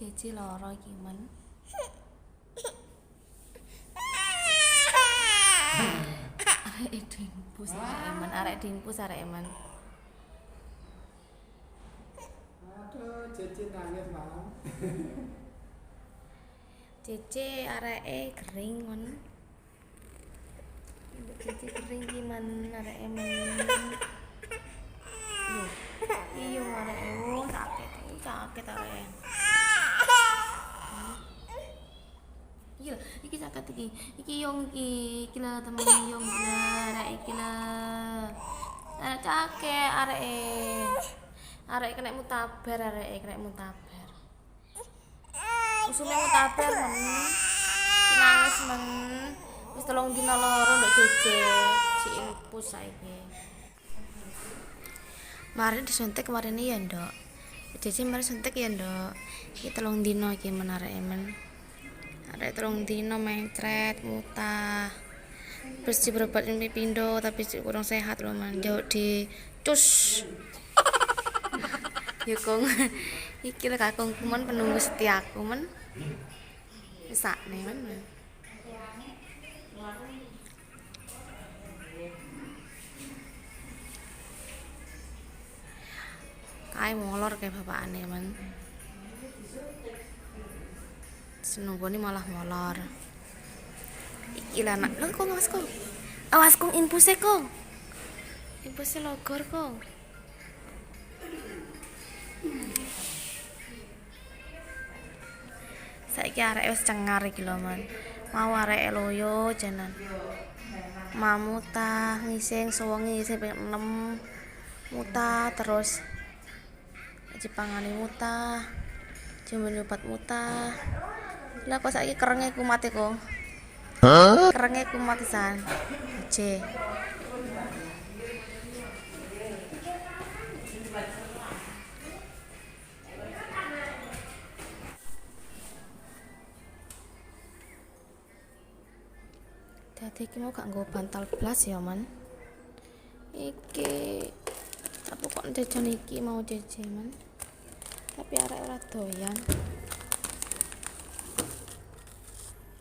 Cici loro iki men. Arek dimpus arek eman. Aduh, Cici nangis malam. Cici areke kering men. Cici kering iki men areke men. Loh, iya areke sakit areke. Iya, iki sakit iki. Iki yong iki lah temen yong lah, arek iki lah. Arek cakek areke. Arek kena mutabar Usule mutabar men. Nangis men. Wis 3 dina loro nduk jeje. Si impus saiki. Mari disuntik kemarin ya, Nduk. Jeje mari suntik ya, Nduk. Iki 3 dina iki men areke men. Arek 3 dina mencret, mutah. Terus berobat ini pindo tapi kurang sehat loh man. Jauh di cus. Ya kong. Iki lho kakungku men penunggu setiaku men. Sakne men. Kae molor kayak bapakane men. Senunggone malah molor. Iki lah nak, lho kong awas kong. Awas kong impuse kong. Impuse logor kong. Saiki arek wis cengar iki lho man. Mau arek loyo janan. Mamutah ngising suwengi isih ping 6. Mutah terus. Jepangane mutah. Jembene obat mutah. Lah kok saiki kerenge kumat e kok. Kerenge kumat pisan. Oje. Dadi iki mau gak nggo bantal blas ya, Man. Iki aku kok jajan iki mau jeje, Man. Tapi arek ora doyan.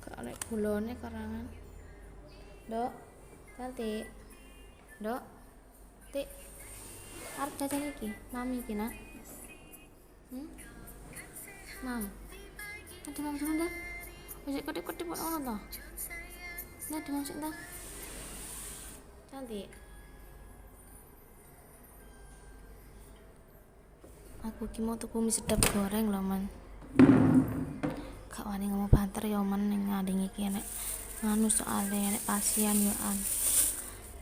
Gak ana gulone karangan. Dok, cantik. Dok. Tik. Arep jajan iki, mami iki, Nak. Mam. Ada mam sama dah. Ojek kodek-kodek buat ono toh. Nah, dimasuk dah. Cantik. Aku ki mau tuku mie sedap goreng lho, Man. Gak wani ngomong banter ya, Man, ning ngading iki nek nganu soalé nek pasien yo an.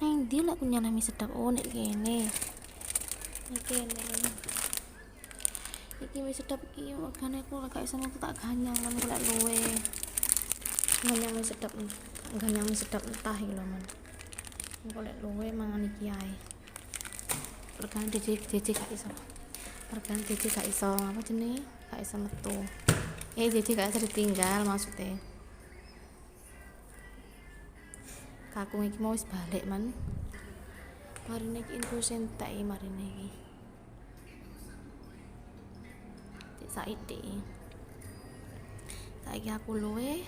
Ning ndi lek punya mie sedap nek kene. Nek kene. Iki mie sedap iki regane aku gak iso tak ganyang men golek luwe. Ganyang mie sedap. Ganyang mie sedap entah iki lho, Man. Golek luwe mangan iki ae. Regane jeje gak iso. Regane jeje gak iso apa jenenge? Gak iso metu. Jeje gak iso ditinggal maksudnya. Kakung iki mau wis balik, Man. Marine iki infus entek iki marine iki. Saiki aku luwe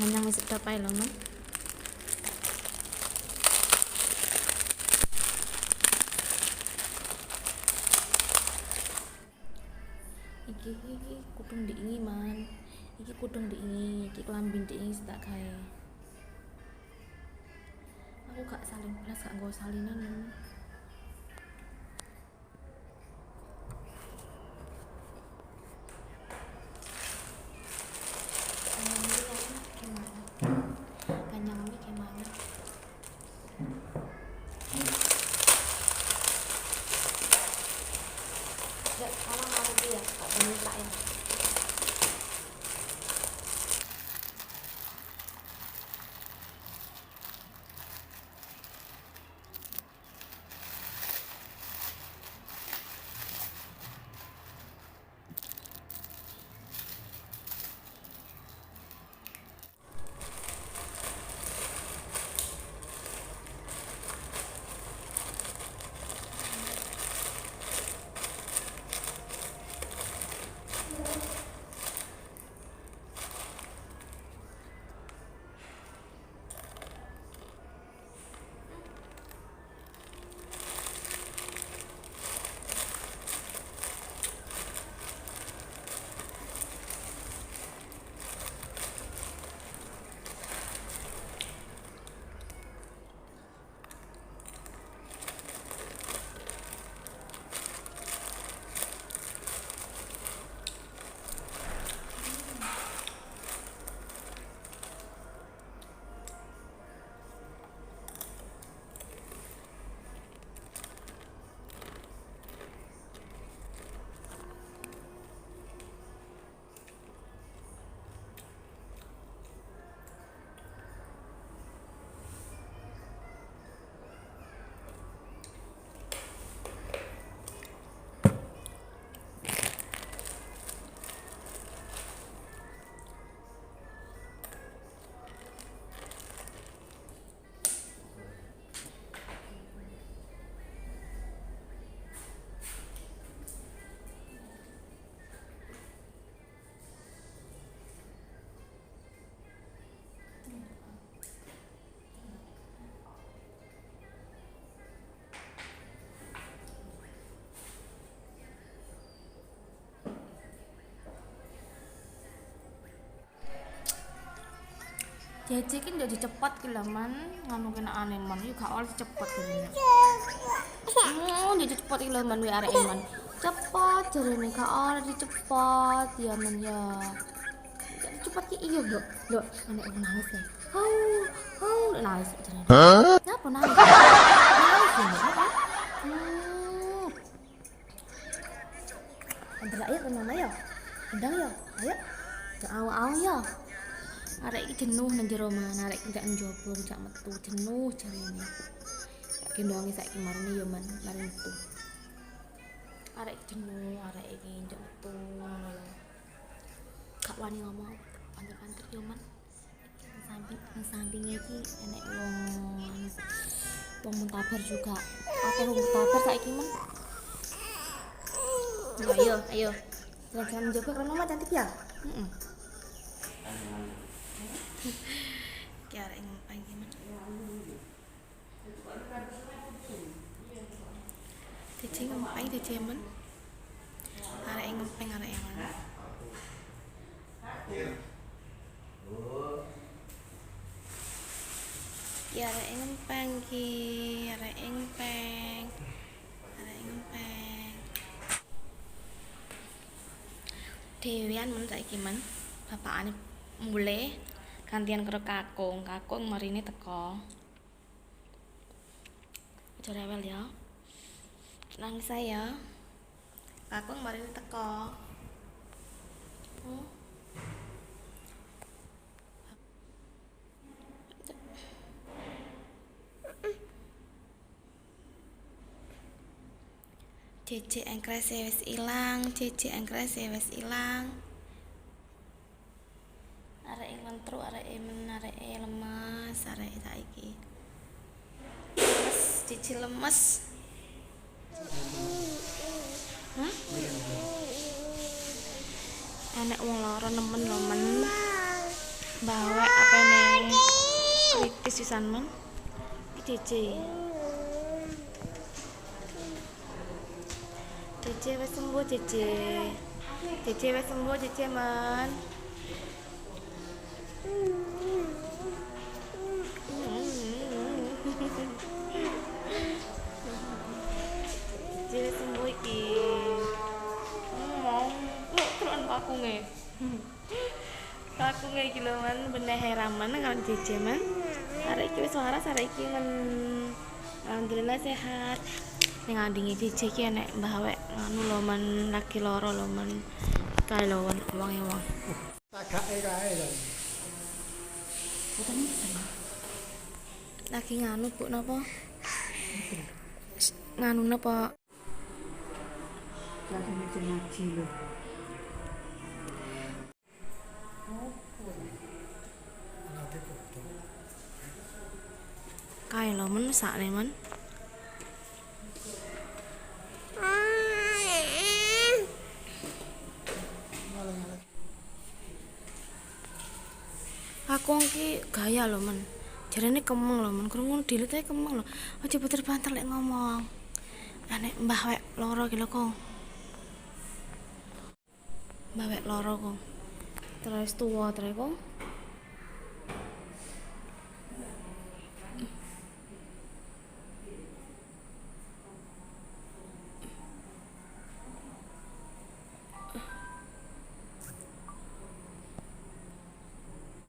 ganyang wis sedap ae lho, Man. Iki kudung diingi, Man. Iki kudung diingi, iki klambi diingi tak gawe. Aku gak salin blas, gak nggo salinan, Man. Jajik ki jadi cepet ki lho man, ngono kena aneh man, yo gak oleh cepet jarene. Jadi cepet ki lho man kuwi areke man. Cepet jarene gak oleh dicepet ya man ya. Jadi cepet ki iya, Nduk. Nduk, anek nangis ya. Nangis jarene. Kenapa nangis? Nangis ya, apa? Ambil ayo tenan ayo. Endang ya. Ayo. Awu-awu ya. Arek iki jenuh nang jero man, arek gak njobo, gak metu, jenuh jarene. Sak gendongi saiki marine yo man, mari metu. Arek jenuh, arek iki njok metu ngono lho. Gak wani ngomong, panter-panter yo man. Sampinge iki enek wong muntabar juga. Akeh wong muntabar saiki man. Ayo. Jangan menjaga karena mama cantik ya. Kiara ingin pagi man. Cici ngempeng cici man. Arek ngempeng arek man. Kiara ngempeng ki, arek ngempeng. Dewian men saiki men. Bapakane mulai gantian karo kakung marine teko. Aja rewel ya. Nangis saya. Kakung marine teko. Cece engkres wis ilang, Arek ngentru, arek lemes, arek saiki. Lemes, Cici lemes. Enek wong lara nemen lho men. Bawek apene kritis pisan men. Iki Cece wis sembuh Cece wis sembuh Cece man. Cece wis sembuh iki. Terus kakunge. Kakunge iki lho man beneh heraman kan Cece man. Arek iki wis waras, arek iki men alhamdulillah sehat. Ning andinge Cici ki enek mbah wek anu lho men lagi lara lho men. Kae lho wong. Tagake kae lho. Lagi nganu Bu napa? Nganu napa? Lagi ngaji lho. Kae lho men sakne men. Aku ki gaya lho men. Jarene kemeng lho men, krungu dilit ae kemeng lho. Aja banter-banter lek ngomong. Anek mbah wek loro ki lho kok. Mbah wek loro kok. Terus tuwa terus kok.